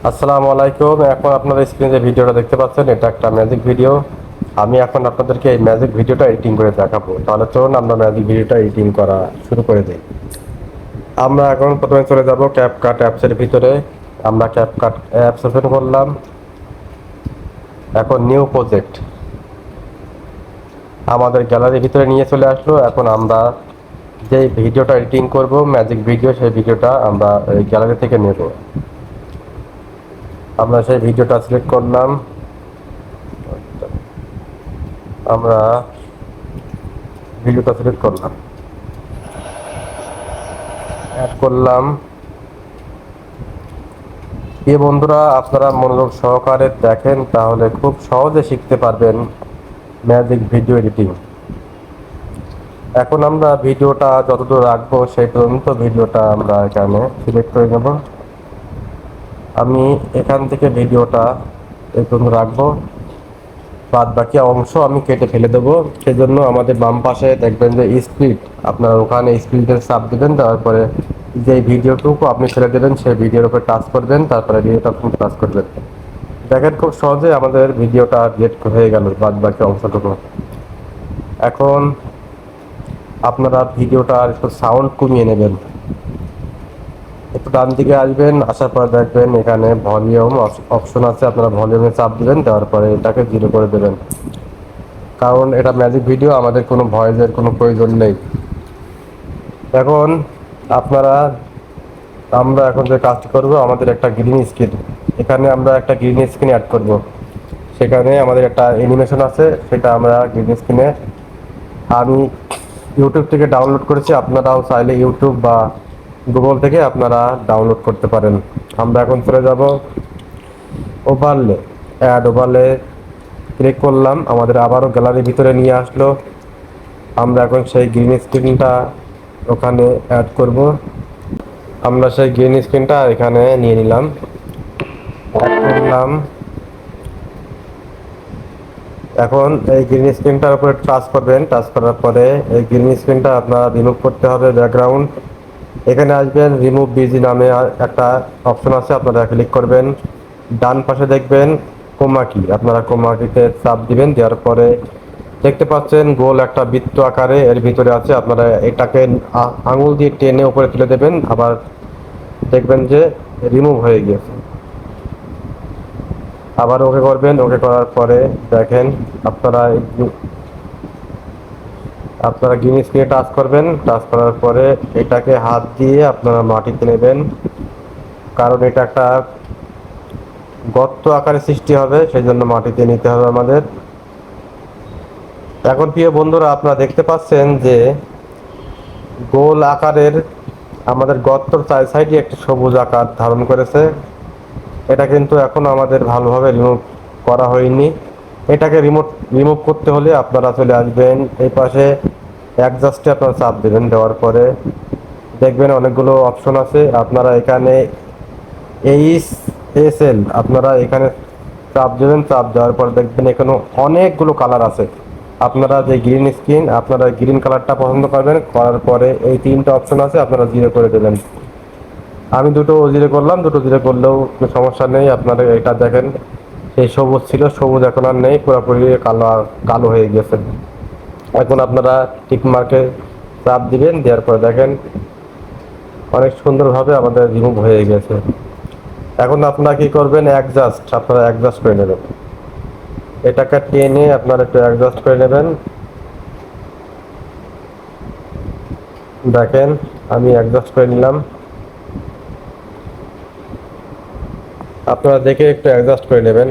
আসসালামু আলাইকুম। এখন আপনারা স্ক্রিনে যে ভিডিওটা দেখতে পাচ্ছেন এটা একটা ম্যাজিক ভিডিও। আমি এখন আপনাদেরকে এই ম্যাজিক ভিডিওটা এডিটিং করে দেখাবো। তাহলে চলুন আমরা ম্যাজিক ভিডিওটা এডিটিং করা শুরু করে দিই। আমরা এখন প্রথমে চলে যাব ক্যাপকাট অ্যাপসের ভিতরে। আমরা ক্যাপকাট অ্যাপস ওপেন করলাম। এখন নিউ প্রজেক্ট আমাদের গ্যালারির ভিতরে নিয়ে চলে আসলো। এখন আমরা যে ভিডিওটা এডিটিং করব ম্যাজিক ভিডিও, সেই ভিডিওটা আমরা এই গ্যালারি থেকে নেব। আমরা সেই ভিডিওটা সিলেক্ট করলাম। আমরা ভিডিওটা সিলেক্ট করলাম, অ্যাড করলাম। বন্ধুরা, আপনারা মনোযোগ সহকারে দেখেন, তাহলে খুব সহজে শিখতে পারবেন ম্যাজিক ভিডিও এডিটিং। এখন আমরা ভিডিওটা যতদূর রাখবো সেই পর্যন্ত ভিডিওটা আমরা এখানে সিলেক্ট করে নেব। আমি এখান থেকে ভিডিওটা এই পর্যন্ত রাখবো, বাদ বাকি অংশ আমি কেটে ফেলে দেবো। সেজন্য আমাদের বাম পাশে দেখবেন যে স্প্লিট, আপনারা ওখানে স্প্লিটের চাপ দেবেন। তারপরে যে ভিডিওটুকু আপনি ছেড়ে দেবেন সেই ভিডিওর উপর টাচ করবেন, তারপরে ভিডিওটা আপনি টাচ করবেন। দেখেন খুব সহজে আমাদের ভিডিওটা ডিলিট হয়ে গেল, বাদ বাকি অংশটুকু। এখন আপনারা ভিডিওটার একটু সাউন্ড কমিয়ে নেবেন। একটু ডান দিকে আসবেন, আসার পর দেখবেন এখানে ভলিউম অপশন আছে। আপনারা ভলিউমে চাপ দেবেন, দেওয়ার পরে এটাকে 0 করে দেবেন। কারণ এটা ম্যাজিক ভিডিও, আমাদের কোনো ভয়েসের কোনো প্রয়োজন নেই। এখন আপনারা আমরা এখন যে কাজটি করব, আমাদের একটা গ্রিন স্ক্রিন, এখানে আমরা একটা গ্রিন স্ক্রিন অ্যাড করব। সেখানে আমাদের একটা অ্যানিমেশন আছে, সেটা আমরা গ্রিন স্ক্রিনে আমি ইউটিউব থেকে ডাউনলোড করেছি। আপনারাও চাইলে ইউটিউব বা গুগল থেকে আপনারা ডাউনলোড করতে পারেন। আমরা এখন চলে যাব ওভারলে, অ্যাড ওভারলে ক্লিক করলাম। আমাদের আবারও গ্যালারির ভিতরে নিয়ে আসলো। আমরা এখন সেই গ্রিন স্ক্রিনটা ওখানে অ্যাড করব। আমরা সেই গ্রিন স্ক্রিনটা এখানে নিয়ে নিলাম, অ্যাড করলাম। এখন এই গ্রিন স্ক্রিনটার উপরে টাচ করবেন। টাচ করার পরে এই গ্রিন স্ক্রিনটা আপনারা রিমুভ করতে হবে, ব্যাকগ্রাউন্ড। এখানে আসবেন, রিমুভ বিজি নামে একটা অপশন আছে, আপনারা ক্লিক করবেন। ডান পাশে দেখবেন কোমাকি, আপনারা কোমাকিতে চাপ দিবেন। দেওয়ার পরে দেখতে পাচ্ছেন গোল একটা বৃত্ত আকারে এর ভিতরে আছে। আপনারা এটাকে আঙুল দিয়ে টেনে উপরে তুলে দেবেন, আবার দেখবেন যে রিমুভ হয়ে গেছে। আবার ওকে করবেন। ওকে করার পরে দেখেন আপনারা গ্রিন স্ক্রিনে টাচ করবেন। টাচ করার পরে এটাকে হাত দিয়ে আপনারা মাটিতে নেবেন, কারণ এটা একটা গর্ত আকারে সৃষ্টি হবে, সেই জন্য মাটিতে নিতে হবে আমাদের। এখন প্রিয় বন্ধুরা, আপনারা দেখতে পাচ্ছেন যে গোল আকারের আমাদের গর্তর চার সাইডে একটি সবুজ আকার ধারণ করেছে। এটা কিন্তু এখন আমাদের ভালোভাবে রিমুভ করা হয়নি। এটাকে রিমুভ করতে হলে আপনারা চলে আসবেন এই পাশে, অ্যাডজাস্টে আপনারা চাপ দেবেন। দেওয়ার পরে দেখবেন অনেকগুলো অপশন আছে। আপনারা এখানে এইচএসএল আপনারা এখানে চাপ দেবেন। চাপ দেওয়ার পর দেখবেন এখানে অনেকগুলো কালার আছে। আপনারা যে গ্রিন স্ক্রিন, আপনারা গ্রিন কালারটা পছন্দ করবেন। করার পরে এই 3টা অপশন আছে, আপনারা 0 করে দেবেন। আমি দুটো 0 করলাম, দুটো 0 করলেও সমস্যা নেই। আপনারা এটা দেখেন, সেই সবুজ ছিল, সবুজ এখন আর নেই, পুরোপুরি কালো হয়ে গেছে। এখন আপনারা টিক মার্কে চাপ দিবেন। দেওয়ার পরে দেখেন অনেক সুন্দরভাবে আমাদের রিমুভ হয়ে গেছে। এখন আপনারা কি করবেন, আপনারা অ্যাডজাস্ট করে নেবেন। এটাকে টেনে আপনারা একটু অ্যাডজাস্ট করে নেবেন। দেখেন আমি অ্যাডজাস্ট করে নিলাম। আপনারা দেখে একটু অ্যাডজাস্ট করে নেবেন।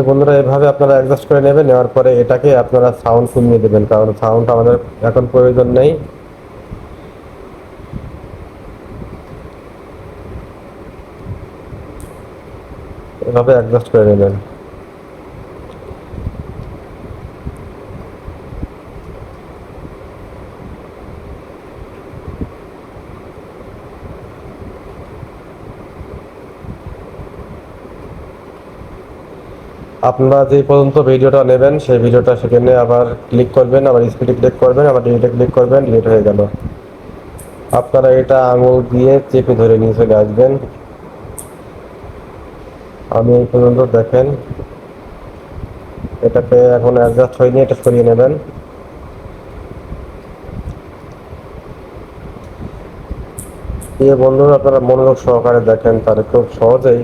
বন্ধুরা, এভাবে আপনারা অ্যাডজাস্ট করে নেবেন। নেওয়ার পরে এটাকে আপনারা সাউন্ড কমিয়ে দেবেন, কারণ সাউন্ড আমাদের এখন প্রয়োজন নেই। এভাবে অ্যাডজাস্ট করে নেবেন। আপনারা যে পর্যন্ত ভিডিওটা নেবেন সেই ভিডিওটা সেখানে আবার ক্লিক করবেন, আবার স্পিডে ক্লিক করবেন, আবার ডিলিটে ক্লিক করবেন, ডিলিট হয়ে গেল। আপনারা এটা আঙুল দিয়ে চেপে ধরে নিয়ে চলে আসবেন। আমি এই পর্যন্ত দেখেন এটাকে এখন অ্যাডজাস্ট হয়নি, এটা সরিয়ে নেবেন। এই বন্ধুরা আপনারা মনোযোগ সহকারে দেখেন, তাহলে খুব সহজেই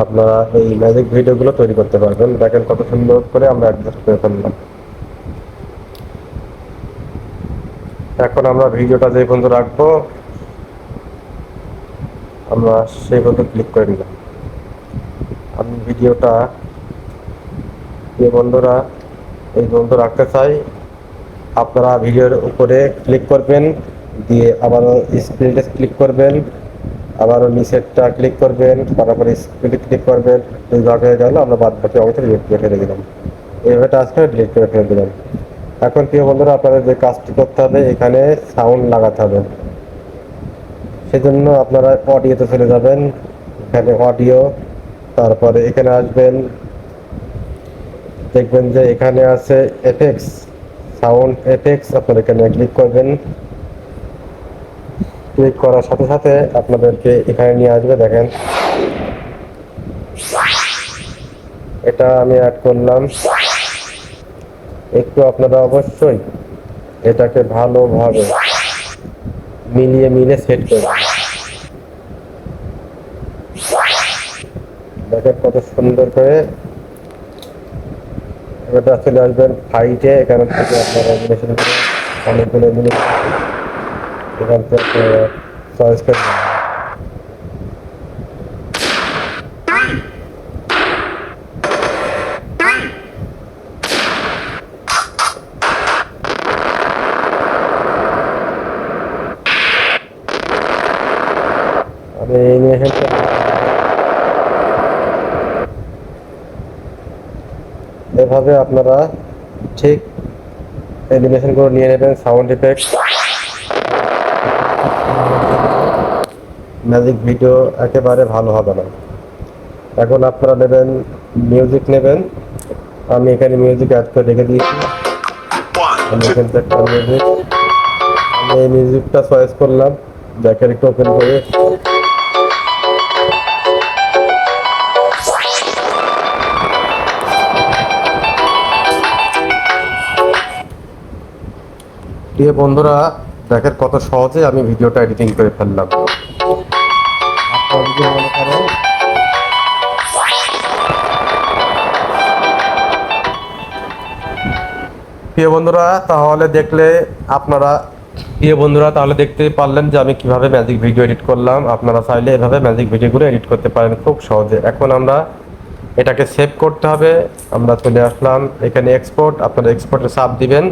আপনারা এই ম্যাজিক ভিডিওগুলো তৈরি করতে পারবেন। দেখেন কত সুন্দর করে আমরা অ্যাডজাস্ট করে ফেললাম। এখন আমরা ভিডিওটা যে পর্যন্ত রাখবো আমরা সেই পর্যন্ত ক্লিক করে নিলাম। আমি ভিডিওটা বন্ধুরা এই পর্যন্ত রাখতে চাই। আপনারা ভিডিওর উপরে ক্লিক করবেন, দিয়ে আবারও স্ক্রিনটা ক্লিক করবেন, আবারও নিচেরটা ক্লিক করবেন, তারপরে স্ক্রিনে ক্লিক করবেন। দুই ভাগ হয়ে গেল, আমরা বাদ বাকি অংশ ডিলিট করে ফেলে দিলাম। এইভাবে টাচ করে ডিলিট করে ফেলে দিলাম। এখন প্রিয় বন্ধুরা আপনাদের যে কাজটি করতে হবে, এখানে সাউন্ড লাগাতে হবে। সেজন্য আপনারা অডিওতে চলে যাবেন, এখানে অডিও, তারপরে এখানে আসবেন, দেখবেন যে এখানে আছে এফেক্টস, সাউন্ড এফেক্টস, আপনারা এখানে ক্লিক করবেন। ক্লিক করার সাথে সাথে আপনাদেরকে এখানে নিয়ে আসবে। দেখেন এটা আমি অ্যাড করলাম। একটু আপনারা অবশ্যই এটাকে ভালোভাবে মিলিয়ে সেট করবেন। দেখেন কত সুন্দর করে এটা চলে আসবেন ফাইটে। এখান থেকে আপনারা অনেকগুলো মিনিট এখান থেকে চয়েস করে নেবেন। আমি এই নিয়ে এভাবে আপনারা ঠিক অ্যানিমেশন করে নিয়ে নেবেন। সাউন্ড ইফেক্ট, ম্যাজিক ভিডিও একেবারে ভালো হবে না। এখন আপনারা নেবেন মিউজিক নেবেন। আমি এখানে মিউজিক অ্যাড করে রেখে দিয়েছি। আমি এখান থেকে একটা মিউজিক, আমি এই মিউজিকটা চয়েস করলাম। দেখেন একটু ওপেন করে দিয়ে বন্ধুরা দেখেন কত সহজে আমি ভিডিওটা এডিটিং করে ফেললাম। আপনারা যদি মনে করেন প্রিয় বন্ধুরা তাহলে দেখতে পারলেন যে আমি কিভাবে ম্যাজিক ভিডিও এডিট করলাম। আপনারা চাইলে এভাবে ম্যাজিক ভিডিওগুলো এডিট করতে পারেন খুব সহজে। এখন আমরা এটাকে সেভ করতে হবে। আমরা চলে আসলাম এখানে এক্সপোর্ট, আপনারা এক্সপোর্টে চাপ দিবেন।